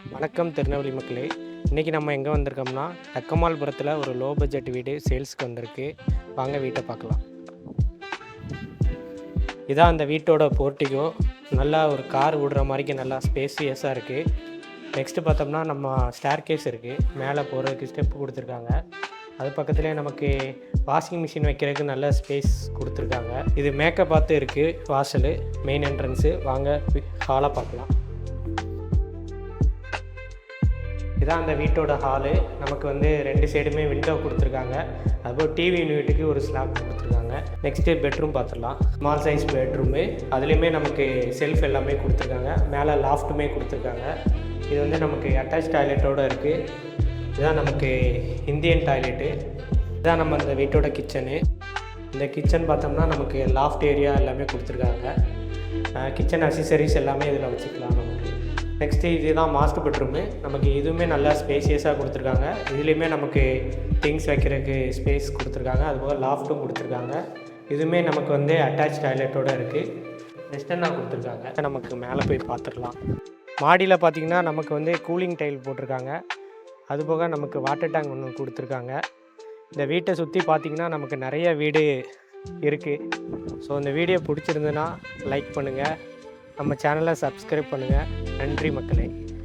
வணக்கம் திருநெல்வேலி மக்களே. இன்றைக்கி நம்ம எங்கே வந்திருக்கோம்னா தக்கமால்புரத்தில் ஒரு லோ பட்ஜெட் வீடு சேல்ஸுக்கு வந்திருக்கு. வாங்க வீட்டை பார்க்கலாம். இதான் அந்த வீட்டோட போர்ட்டிகோ. நல்லா ஒரு கார் விடுற மாதிரிக்கு நல்லா ஸ்பேசியஸாக இருக்குது. நெக்ஸ்ட்டு பார்த்தோம்னா நம்ம ஸ்டேர் கேஸ் இருக்குது. மேலே போகிறதுக்கு ஸ்டெப்பு கொடுத்துருக்காங்க. அது பக்கத்துலேயே நமக்கு வாஷிங் மிஷின் வைக்கிறதுக்கு நல்ல ஸ்பேஸ் கொடுத்துருக்காங்க. இது மேக்கப் பார்த்து இருக்குது. வாசல் மெயின் என்ட்ரன்ஸு. வாங்க ஹாலை பார்க்கலாம். இதான் அந்த வீட்டோட ஹாலு. நமக்கு வந்து 2 சைடுமே விண்டோ கொடுத்துருக்காங்க. அதுபோல் டிவி யூனிட்டுக்கு ஒரு ஸ்லாப் கொடுத்துருக்காங்க. நெக்ஸ்ட்டு பெட்ரூம் பார்த்துடலாம். Small size bedroom. அதுலேயுமே நமக்கு செல்ஃப் எல்லாமே கொடுத்துருக்காங்க. மேலே லாஃப்ட்டுமே கொடுத்துருக்காங்க. இது வந்து நமக்கு அட்டாச் டாய்லெட்டோடு இருக்குது. இதுதான் நமக்கு இந்தியன் டாய்லெட்டு. இதுதான் நம்ம அந்த வீட்டோட கிச்சனு. இந்த கிச்சன் பார்த்தோம்னா நமக்கு லாஃப்ட் ஏரியா எல்லாமே கொடுத்துருக்காங்க. கிச்சன் அக்சசரிஸ் எல்லாமே இதில் வச்சுக்கலாம் நமக்கு. நெக்ஸ்ட்டு இதுதான் மாஸ்டர் பெட்ரூமு. நமக்கு இதுவுமே நல்லா ஸ்பேசியஸாக கொடுத்துருக்காங்க. இதுலேயுமே நமக்கு திங்ஸ் வைக்கிறதுக்கு ஸ்பேஸ் கொடுத்துருக்காங்க. அதுபோல் லாஃப்ட்டும் கொடுத்துருக்காங்க. இதுவுமே நமக்கு வந்து அட்டாச் டாய்லெட்டோடு இருக்குது. வெஸ்டர்னாக கொடுத்துருக்காங்க. நமக்கு மேலே போய் பார்த்துடலாம். மாடியில் பார்த்திங்கன்னா நமக்கு வந்து கூலிங் டைல் போட்டிருக்காங்க. அதுபோக நமக்கு வாட்டர் டேங்க் ஒன்று கொடுத்துருக்காங்க. இந்த வீட்டை சுற்றி பார்த்திங்கன்னா நமக்கு நிறைய வீடு இருக்குது. ஸோ இந்த வீடியோ பிடிச்சிருந்துன்னா லைக் பண்ணுங்கள். நம்ம சேனலை சப்ஸ்கிரைப் பண்ணுங்கள். நன்றி மக்களே.